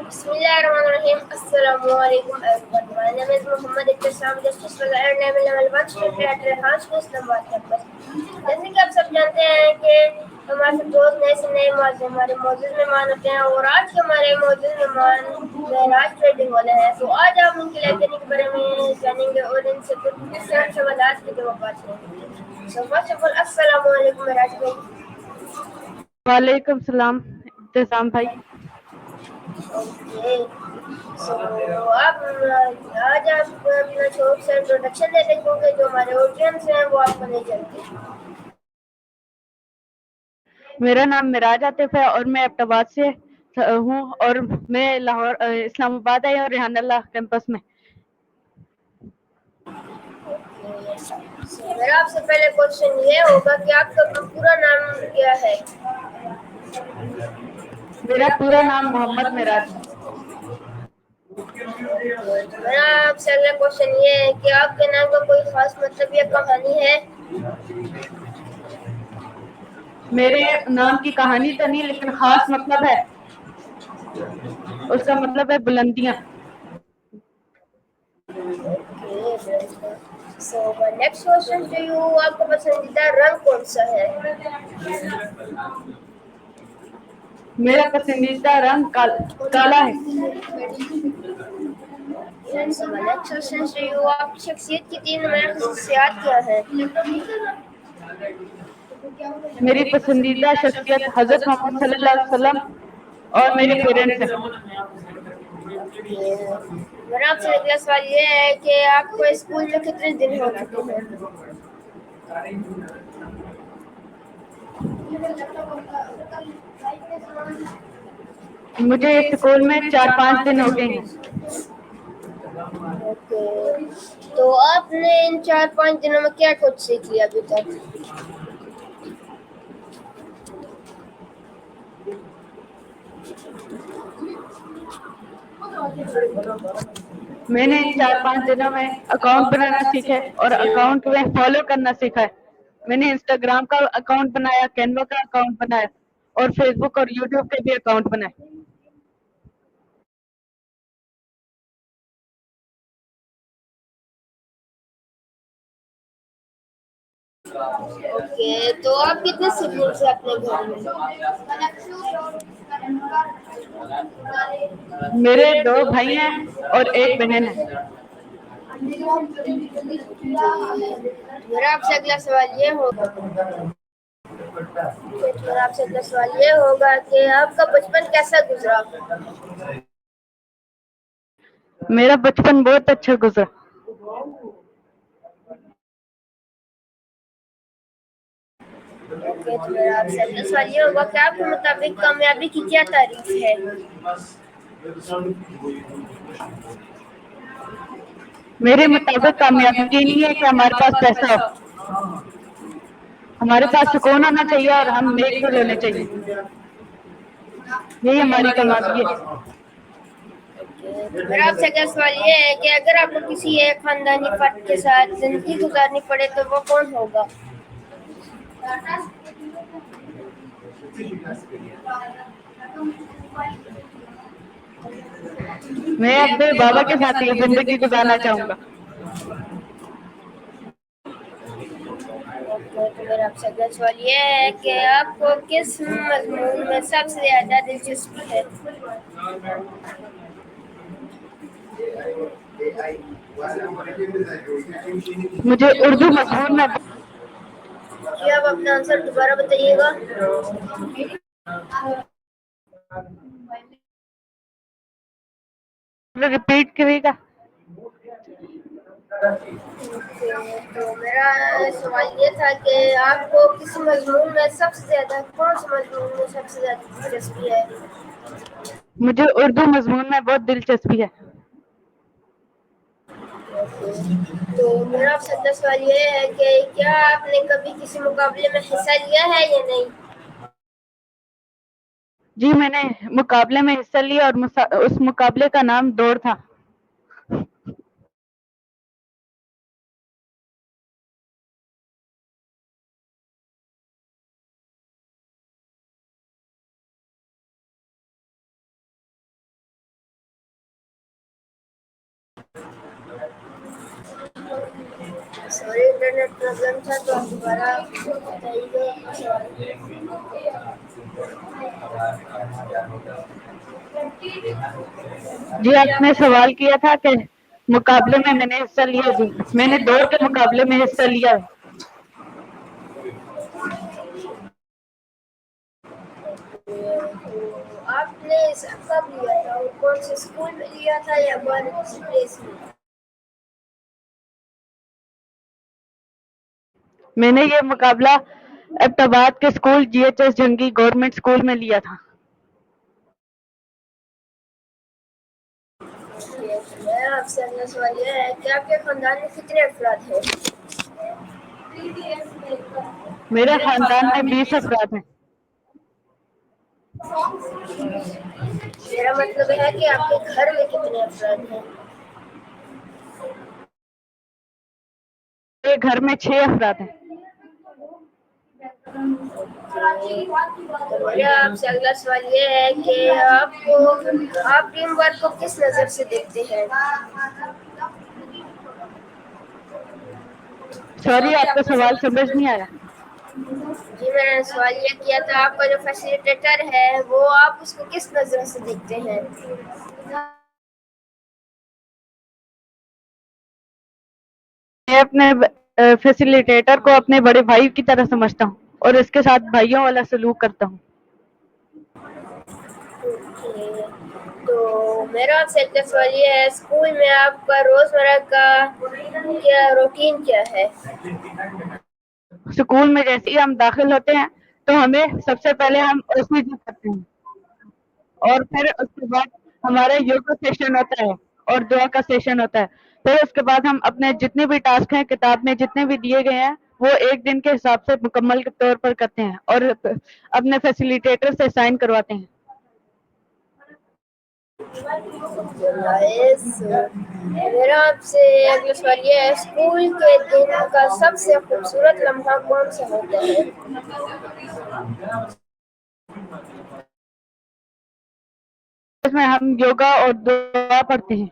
Bismillahirrahmanirrahim. Assalamualaikum everyone. My name is Muhammad Iktisam. Justice for the Air Naval Level 1 State Theatre House Islamabad campus. जैसे कि आप सब जानते हैं कि हमारे साथ रोज नए से नए हमारे मौजूद मेहमान होते हैं और आज के हमारे मौजूद मेहमान महराज ट्रेडिंग वाले हैं। तो आज आप उनकी लाइब्रेरी के बारे में जानेंगे और इनसे कुछ सवाल के जवाब देंगे। So first of all, Assalamualaikum महराज भाई। वालेकुम सलाम इत्तेसाम भाई। ओके, सो आप आज आप अपना शॉर्ट सा इंट्रोडक्शन दे देंगे जो हमारे ऑडियंस हैं वो आपको नहीं जानते। मेरा नाम मिराज आतिफ है और मैं एबटाबाद से हूँ और मैं लाहौर इस्लामाबाद आई और रेहान अल्लाह कैंपस में। मेरा आपसे पहले क्वेश्चन ये होगा कि आपका पूरा नाम क्या है? मेरा पूरा नाम मोहम्मद मिराज है। मेरा आपसे अगला क्वेश्चन ये है कि आपके नाम का कोई खास मतलब या कहानी है? मेरे नाम की कहानी तो नहीं लेकिन खास मतलब है, उसका मतलब है बुलंदियाँ। So my next question to you, आपका पसंदीदा रंग कौन सा है? मेरा पसंदीदा रंग काला है। So my next question to you, आपकी शख्सियत की 3 नुमायां खसूसियात क्या है? मेरी पसंदीदा शख्सियत हजरत मोहम्मद सल्लल्लाहु अलैहि वसल्लम और मेरे पेरेंट्स हैं। मेरा आपसे अगला सवाल ये है कि आपको स्कूल में कितने दिन हो चुके हैं? मुझे स्कूल में 4-5 दिन हो गए हैं। ओके, तो आपने इन 4-5 दिनों में क्या कुछ सीख लिया अभी तक? मैंने इन 4-5 दिनों में अकाउंट बनाना सीखा है और अकाउंट में फॉलो करना सीखा है। मैंने इंस्टाग्राम का अकाउंट बनाया, कैनवा का अकाउंट बनाया और फेसबुक और यूट्यूब के भी अकाउंट बनाए। ओके, तो आप कितने सिबलिंग्स हैं अपने घर में? मेरे 2 भाई हैं और 1 बहन है। मेरा आपसे अगला सवाल ये होगा कि आपका बचपन कैसा गुजरा? मेरा बचपन बहुत अच्छा गुजरा। ओके, तो मेरा आपसे अगला सवाल ये होगा कि आपके मुताबिक कामयाबी की क्या तारीफ है? मेरे मुताबिक कामयाबी ये नहीं है कि हमारे पास पैसा हो, हमारे पास सुकून होना चाहिए और हम नेक दिल होने चाहिए। यही हमारी कामयाबी है। मेरा आपसे अगला सवाल ये है कि अगर आपको किसी एक खानदानी फर्द के साथ जिंदगी गुजारनी पड़े तो वो कौन होगा? मैं अपने बाबा के साथ ही जिंदगी गुजारना चाहूंगा। तो मेरा आपसे अगला सवाल ये है कि आपको किस मजमून में सबसे ज्यादा दिलचस्पी है? मुझे उर्दू मजमून में क्या आप अपना आंसर दोबारा बताइएगा? रिपीट करेगा। तो मेरा सवाल ये था कि आपको किस मजमून में सबसे ज्यादा कौन से मजमून में सबसे ज्यादा दिलचस्पी है? मुझे उर्दू मजमून में बहुत दिलचस्पी है। तो मेरा आपसे अगला सवाल ये है कि क्या आपने कभी किसी मुकाबले में हिस्सा लिया है या नहीं? जी, मैंने मुकाबले में हिस्सा लिया और उस मुकाबले का नाम दौड़ था। इंटरनेट प्रॉब्लम था, तो आप दोबारा बताइए अपना सवाल। जी, आपने सवाल किया था कि मुकाबले में मैंने हिस्सा लिया। जी, मैंने दौड़ के मुकाबले में हिस्सा लिया है। तो आपने इसे कब लिया था और कौन से स्कूल में लिया था या बाहर किसी प्लेस में? मैंने ये मुकाबला अब्टाबाद के स्कूल GHS जंगी गवर्नमेंट स्कूल में लिया था। आपसे अगला सवाल यह है कि आपके खानदान में कितने अफराद हैं? मेरे खानदान में 20 अफराद हैं। मेरा मतलब है कि आपके घर में कितने अफराद हैं? मेरे घर में 6 अफराद हैं। तो मेरा आपसे अगला सवाल ये है कि आप टीम वर्क को किस नज़र से देखते हैं? सॉरी, आपका सवाल समझ नहीं आया। जी, मैंने सवाल ये किया था, आपका जो फैसिलिटेटर है वो आप उसको किस नज़र से देखते हैं? मैं अपने फैसिलिटेटर को अपने बड़े भाई की तरह समझता हूँ और इसके साथ भाइयों वाला सलूक करता हूँ। ओके, तो मेरा आपसे अगला सवाल ये है, स्कूल में आपका रोज़मर्रा का क्या रूटीन क्या है? स्कूल में जैसे ही हम दाखिल होते हैं तो हमें सबसे पहले हम OCG करते हैं और फिर उसके बाद हमारा योगा सेशन होता है और दुआ का सेशन होता है। फिर उसके बाद हम अपने जितने भी टास्क हैं किताब में जितने भी दिए गए हैं वो एक दिन के हिसाब से मुकम्मल के तौर पर करते हैं और अपने फैसिलिटेटर से साइन करवाते हैं। मेरा आपसे अगला सवाल ये है, स्कूल के दिन का सबसे खूबसूरत लम्हा कौन सा होता है? इसमें हम योगा और दुआ पढ़ते हैं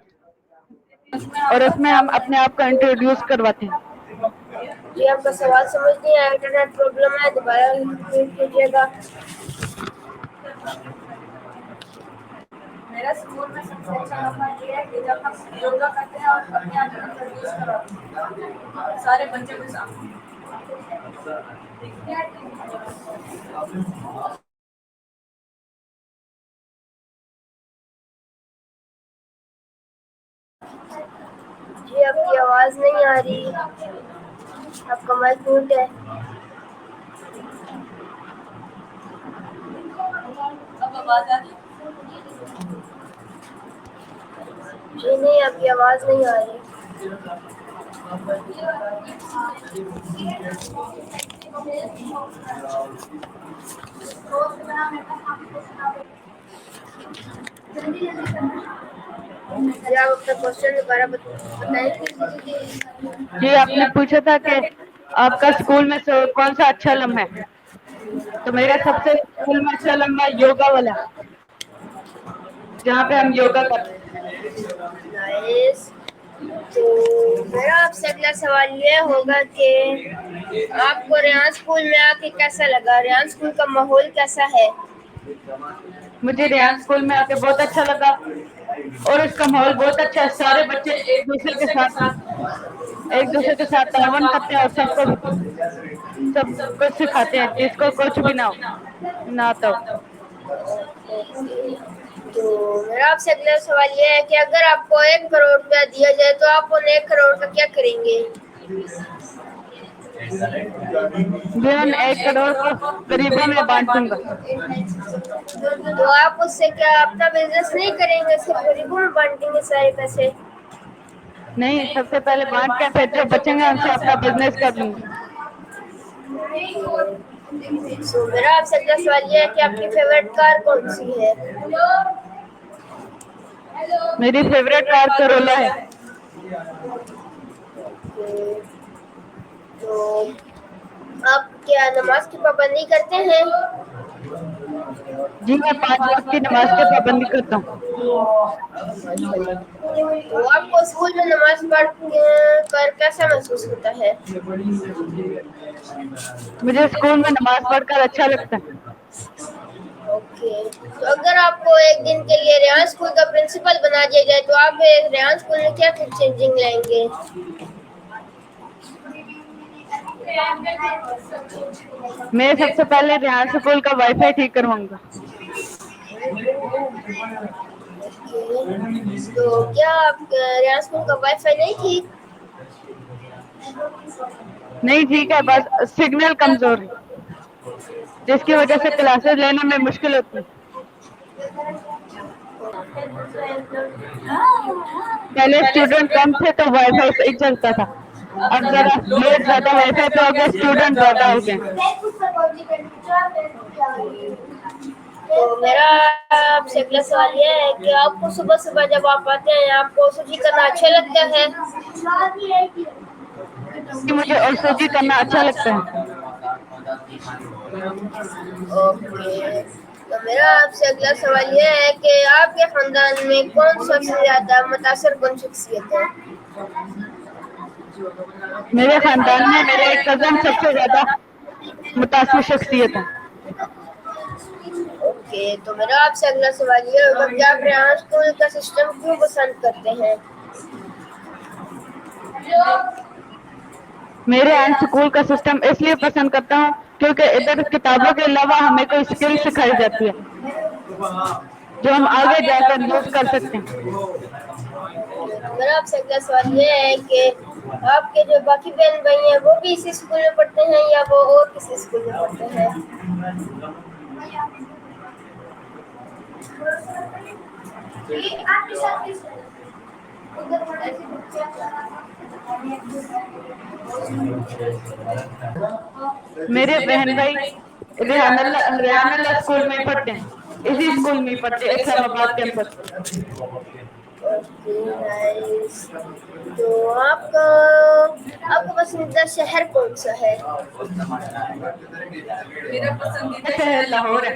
और उसमें हम अपने आप को इंट्रोड्यूस करवाते हैं। जी, आपका सवाल समझ नहीं आया, इंटरनेट प्रॉब्लम है, दोबारा रिपीट कीजिएगा। मेरा स्कूल में सबसे अच्छा लम्हा ये है कि जब हम योगा करते हैं और अपने आप को इंट्रोड्यूस करवाते हैं सारे बच्चों के सामने। जी, आपकी आवाज़ नहीं आ रही, आपका माइक म्यूट है। अब आवाज़ आ रही? जी नहीं, आपकी आवाज़ नहीं आ रही। जी, आप अपना क्वेश्चन दोबारा बताएंगे? जी, आपने पूछा था कि आपका स्कूल में से कौन सा अच्छा लम्हा है, तो मेरा सबसे स्कूल में अच्छा लम्हा योगा वाला, जहाँ पे हम योगा करते हैं। नाइस। तो मेरा आपसे अगला सवाल ये होगा कि आपको रेहान स्कूल में आके कैसा लगा? रेहान स्कूल का माहौल कैसा है? मुझे रेहान स्कूल में आके बहुत अच्छा लगा और इसका माहौल बहुत अच्छा है। सारे बच्चे एक दूसरे के साथ तावन करते हैं और सबको सब कुछ सिखाते हैं जिसको कुछ भी ना आता हो। तो मेरा आपसे अगला सवाल ये है कि अगर आपको 1 करोड़ रुपया दिया जाए तो आप उन 1 करोड़ का क्या करेंगे? मैं उन 1 करोड़ को गरीबों में बांट दूंगा। तो आप उससे क्या अपना बिजनेस नहीं करेंगे, सिर्फ गरीबों में बांटेंगे सारे पैसे? नहीं, सबसे पहले बांट के फिर जो बचेंगे उनसे अपना बिजनेस कर लूंगा। तो मेरा आपसे अगला सवाल ये है कि आपकी फेवरेट कार कौन सी है? मेरी फेवरेट कार करोला है। तो आप क्या नमाज की पाबंदी करते हैं? जी, मैं 5 वक्त की नमाज की पाबंदी करता हूँ। तो आपको स्कूल में नमाज पढ़ कर कैसा महसूस होता है? मुझे स्कूल में नमाज पढ़कर अच्छा लगता है। ओके, तो अगर आपको एक दिन के लिए रेहान स्कूल का प्रिंसिपल बना दिया जाए तो आप रेहान स्कूल में क्या चेंजिंग लाएंगे? मैं सबसे पहले रेहान स्कूल का वाईफाई ठीक करवाऊंगा। तो क्या आप रेहान स्कूल का वाईफाई नहीं ठीक? नहीं ठीक है, बस सिग्नल कमजोर है, जिसकी वजह से क्लासेस लेने में मुश्किल होती है। पहले स्टूडेंट कम थे तो वाईफाई सही चलता था, अब जरा लोग ज्यादा वाईफाई पे हो गए, स्टूडेंट ज्यादा हो गए। तो मेरा आपसे अगला सवाल ये है कि आपको सुबह सुबह जब आप आते हैं आपको सूजी करना अच्छा लगता है? कि मुझे और सूजी करना अच्छा लगता है। ओके, तो मेरा आपसे अगला सवाल ये है कि आपके खानदान में कौन सबसे ज्यादा मुतासर कौन शख्सियत है? मेरे खानदान में मेरा एक कजन सबसे ज्यादा मुतासिर शख्सियत है। ओके, तो मेरा आपसे अगला सवाल ये होगा कि आप रेहान स्कूल का सिस्टम क्यों पसंद करते हैं? मेरे यहाँ स्कूल का सिस्टम इसलिए पसंद करता हूँ क्योंकि इधर किताबों के अलावा हमें कोई स्किल सिखाई जाती है जो हम आगे जाकर यूज कर सकते हैं। मेरा आपसे अगला सवाल ये है कि आपके जो बाकी बहन भाई हैं वो भी इसी स्कूल में पढ़ते हैं या वो और किसी स्कूल में पढ़ते हैं? मेरे बहन भाई रेहानल्ला स्कूल में पढ़ते हैं, इसी स्कूल में पढ़ते हैं, इस्लामाबाद कैंपस। Okay, nice. तो आपका आपका पसंदीदा शहर कौन सा है? मेरा पसंदीदा शहर लाहौर है।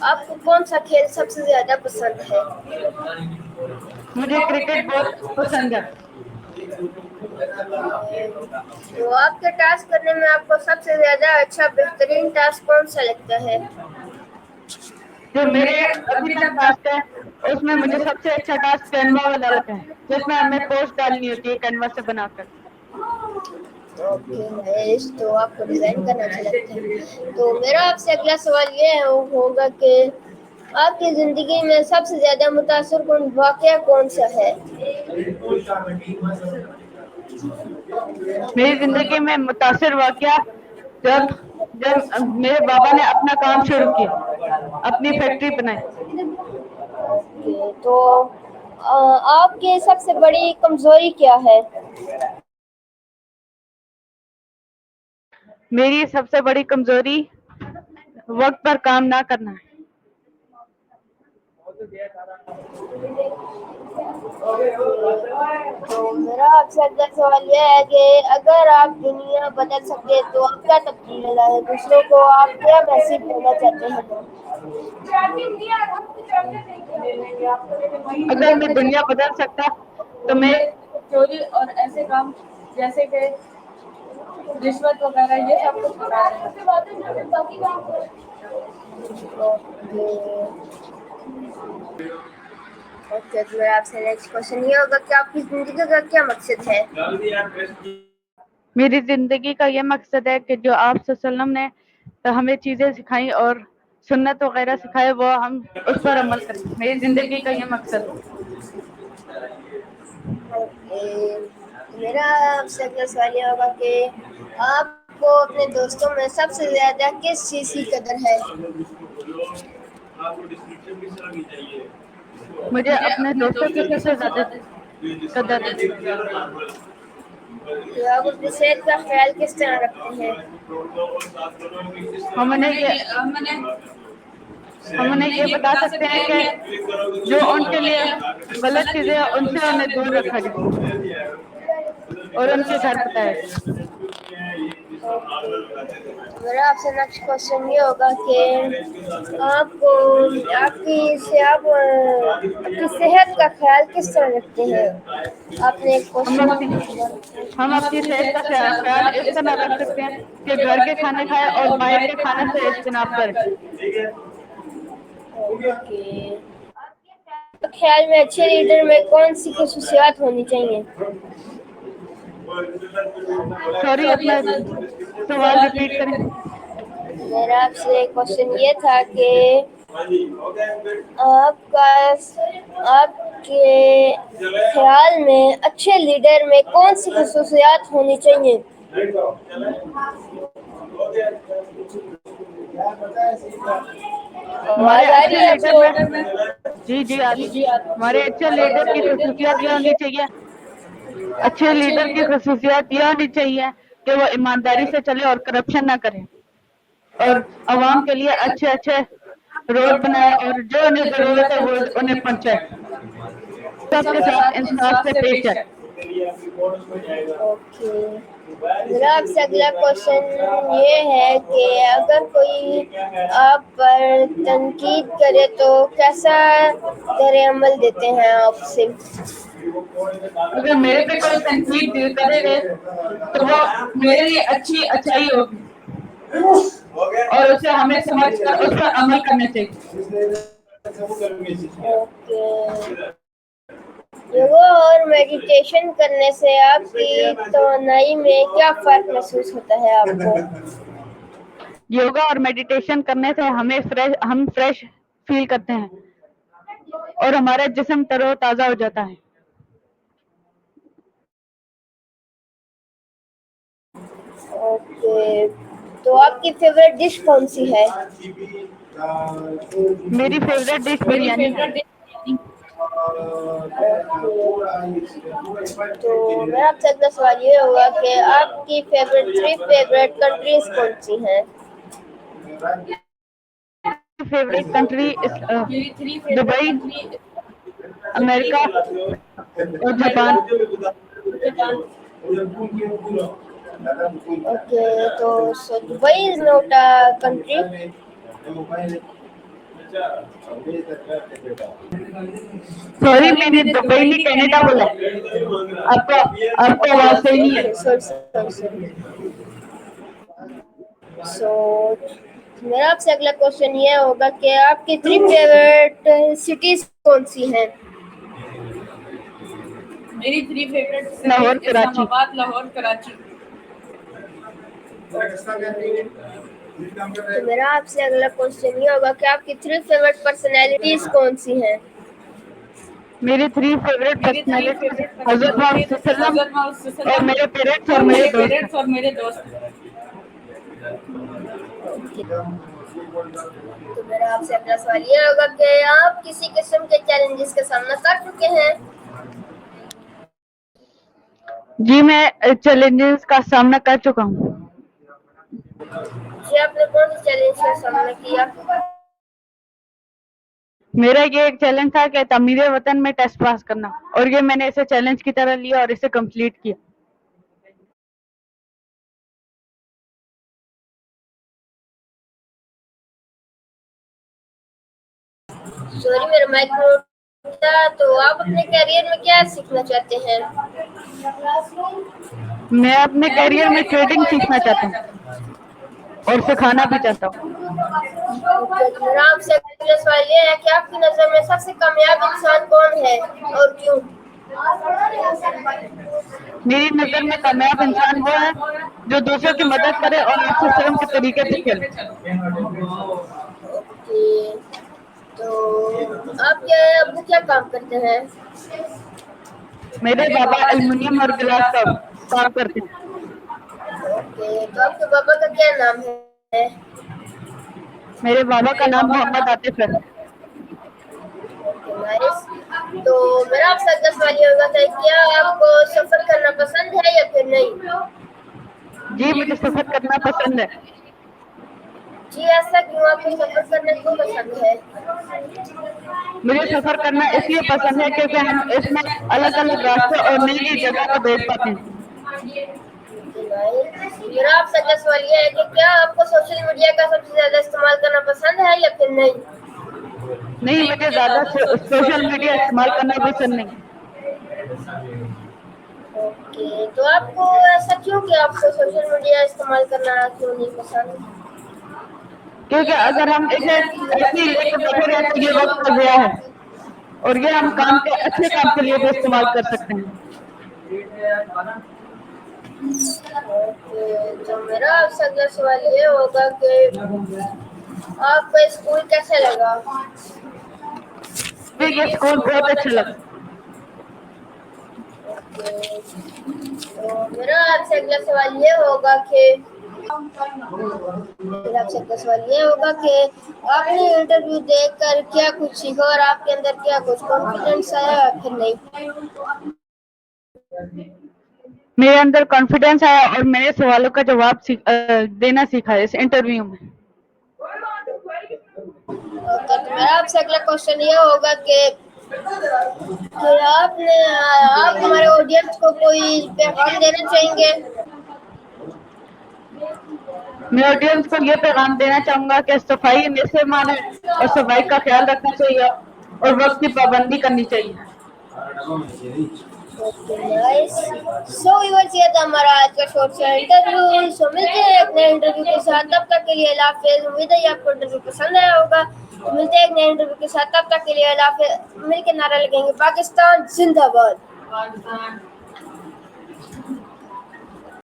आपको कौन सा खेल सबसे ज्यादा पसंद है? मुझे क्रिकेट बहुत पसंद है। तो आपके टास्क करने में आपको सबसे ज्यादा अच्छा बेहतरीन टास्क कौन सा लगता है? जो मेरे अभी तक टास्क है उसमें मुझे सबसे अच्छा टास्क कैनवा वाला लगता है, जिसमें हमें पोस्ट डालनी होती है कैनवा से बनाकर। Okay, nice. तो आपको डिजाइन करना अच्छा लगता है। तो मेरा आपसे अगला सवाल ये होगा कि आपकी जिंदगी में सबसे ज्यादा मुतासर कौन वाकया कौन सा है? मेरी जिंदगी में मुतासिर वाकया जब जब मेरे बाबा ने अपना काम शुरू किया, अपनी फैक्ट्री बनाई। ओके, तो आपकी सबसे बड़ी कमजोरी क्या है? मेरी सबसे बड़ी कमजोरी वक्त पर काम ना करना है। तो मेरा आपसे अगला सवाल यह है कि अगर आप दुनिया बदल सकते तो आप क्या तब्दील लाए, दूसरों को आप क्या मैसेज देना चाहते हैं? अगर मैं दुनिया बदल सकता तो मैं चोरी और ऐसे काम जैसे कि रिश्वत वगैरह ये सब कुछ हटा देना। ओके, तो मेरा आपसे नेक्स्ट क्वेश्चन ये होगा कि आपकी जिंदगी का क्या मकसद है? मेरी जिंदगी का ये मकसद है कि जो आप सल्लम ने हमें चीजें सिखाई और सुन्नत वगैरह सिखाए वो हम उस पर अमल करें। मेरी जिंदगी का ये मकसद है। ओके, तो मेरा आपसे अगला सवाल ये होगा कि आपको अपने दोस्तों में सबसे ज्यादा किस चीज की कदर है? मुझे अपने दोस्तों की सबसे ज्यादा कदर है। तो आप अपनी सेहत का ख्याल किस तरह रखते हैं? हम उन्हें ये बता सकते हैं कि जो उनके लिए गलत चीजें हैं उनसे उन्हें दूर रखा जाए और उनके घर बताया जाए। मेरा आपसे नेक्स्ट क्वेश्चन ये होगा कि आपको आपकी सेहत का ख्याल किस तरह रखते हैं? आपने एक हम क्वेश्चन अपनी हम अपनी सेहत का ख्याल इस तरह रख सकते हैं कि घर के खाने खाएं और बाहर के खाने से इज्तनाब करें। ख्याल में अच्छे लीडर में कौन सी खसूसियात होनी चाहिए? सॉरी, अपना सवाल रिपीट करें। मेरा आपसे क्वेश्चन ये था कि आपका आपके ख्याल में अच्छे लीडर में कौन सी खसूसियात होनी चाहिए? हमारे आवाज आ रही अच्छे है लीडर आपको? में जी हमारे अच्छे लीडर की खसूसियात यह होनी चाहिए अच्छे लीडर की खसूसियात यह होनी चाहिए कि वो ईमानदारी से चले और करप्शन ना करें और आवाम के लिए अच्छे अच्छे रोड बनाए और जो उन्हें जरूरत है वो उन्हें पहुंचाए। सबके साथ इंसाफ से पेश है। ओके, मेरा आपसे अगला क्वेश्चन ये है कि अगर कोई आप पर तनकीद करे तो कैसा करे अमल देते हैं आपसे? अगर मेरे पे कोई तनकीद करेगा तो वो मेरे लिए अच्छी अच्छाई होगी और उसे हमें समझकर उस पर अमल करना चाहिए। ओके, योगा और मेडिटेशन करने से आपकी तवानाई में क्या फर्क महसूस होता है आपको? योगा और मेडिटेशन करने से हम फ्रेश फील करते हैं और हमारा जिस्म तरोताजा हो जाता है। ओके, तो आपकी फेवरेट डिश कौन सी है? मेरी फेवरेट डिश बिरयानी है। तो मेरा आपसे अगला सवाल ये होगा कि आपकी थ्री फेवरेट कंट्रीज कौन सी हैं? फेवरेट कंट्री दुबई, अमेरिका और जापान। ओके, तो Dubai is not a country. Sorry, मैंने दुबई नहीं कनाडा बोला। आपको आपको आवाज सही नहीं है। सो मेरा आपसे अगला क्वेश्चन ये होगा कि आपकी थ्री फेवरेट सिटीज कौन सी हैं? मेरी 3 फेवरेट लाहौर, कराची। इस्लामाबाद, लाहौर, कराची। तो मेरा आपसे अगला क्वेश्चन ये होगा कि आपकी थ्री फेवरेट पर्सनैलिटीज कौन सी हैं? मेरी 3 फेवरेट पर्सनैलिटीज हजरत मोहम्मद और मेरे पेरेंट्स और मेरे दोस्त। और मेरे दोस्त। तो मेरा आपसे अगला सवाल ये होगा कि आप किसी किस्म के चैलेंजेस का सामना कर चुके हैं? जी, मैं चैलेंजेस का सामना कर चुका हूँ। जी, आपने कौन से चैलेंज का सामना किया? मेरा ये एक चैलेंज था कि तामीर वतन में टेस्ट पास करना और ये मैंने इसे चैलेंज की तरह लिया और इसे कंप्लीट किया। सॉरी, मेरा माइक था। तो आप अपने करियर में क्या सीखना चाहते हैं? मैं अपने करियर में ट्रेडिंग सीखना चाहता हूँ और सिखाना भी चाहता हूँ। मेरा आपसे अगला सवाल ये है कि आपकी नज़र में सबसे कामयाब इंसान कौन है और क्यों? मेरी नजर में कामयाब इंसान वो है जो दूसरों की मदद करे और अच्छे शर्म के तरीके से खेले। ओके, तो आपके अब्बू क्या काम करते हैं? मेरे बाबा एल्युमिनियम और गिलास का काम करते हैं। ओके, तो आपके पापा का क्या नाम है? मेरे बाबा का नाम मोहम्मद आतिफ है। नाइस। तो मेरा आपसे अगला सवाल ये होगा कि क्या आपको सफर करना पसंद है या फिर नहीं? जी, मुझे सफर करना पसंद है। जी, ऐसा क्यों? आपको सफर करना क्यों पसंद है? मुझे सफर करना इसलिए पसंद है क्योंकि हम इसमें अलग अलग रास्ते और नई नई जगह को देख पाते हैं। मेरा आपसे अगला सवाल ये है कि क्या आपको सोशल मीडिया का सबसे ज्यादा इस्तेमाल करना पसंद है या फिर नहीं? नहीं, मुझे ज्यादा सोशल मीडिया इस्तेमाल करना पसंद नहीं। ओके, तो आपको ऐसा क्यों कि आपको सोशल मीडिया इस्तेमाल करना क्यों नहीं पसंद? क्योंकि अगर हम इसे ऐसे ही लेके बैठे रहे तो ये वक्त का ज़िया है और ये हम काम के अच्छे काम के लिए भी इस्तेमाल कर सकते हैं। ओके, तो मेरा आपसे अगला सवाल ये होगा कि आपको स्कूल कैसे लगा? मुझे ये स्कूल बहुत अच्छा लगा। ओके, तो मेरा आपसे अगला सवाल ये होगा कि आपने इंटरव्यू देखकर क्या कुछ सीखा और आपके अंदर क्या कुछ कॉन्फिडेंस आया या फिर नहीं? मेरे अंदर कॉन्फिडेंस आया और मैंने सवालों का जवाब देना सीखा इस इंटरव्यू में। ओके, तो मेरा आपसे अगला क्वेश्चन ये होगा कि आप हमारे ऑडियंस को कोई पैगाम देना चाहेंगे? मैं ऑडियंस को ये पैगाम देना चाहूंगा कि सफाई ऐसे माने और सफाई का ख्याल रखना चाहिए और वक्त की पाबंदी करनी चाहिए। Okay, nice. सो व्यूअर्स, ये था हमारा आज का शॉर्ट सा इंटरव्यू। सो मिलते हैं एक नए इंटरव्यू के साथ, तब तक के लिए अल्लाह हाफिज़। उम्मीद है आपको इंटरव्यू पसंद आया होगा। मिलते हैं एक नए इंटरव्यू के साथ, तब तक के लिए अल्लाह हाफिज़। मिलकर नारा लगेंगे पाकिस्तान जिंदाबाद।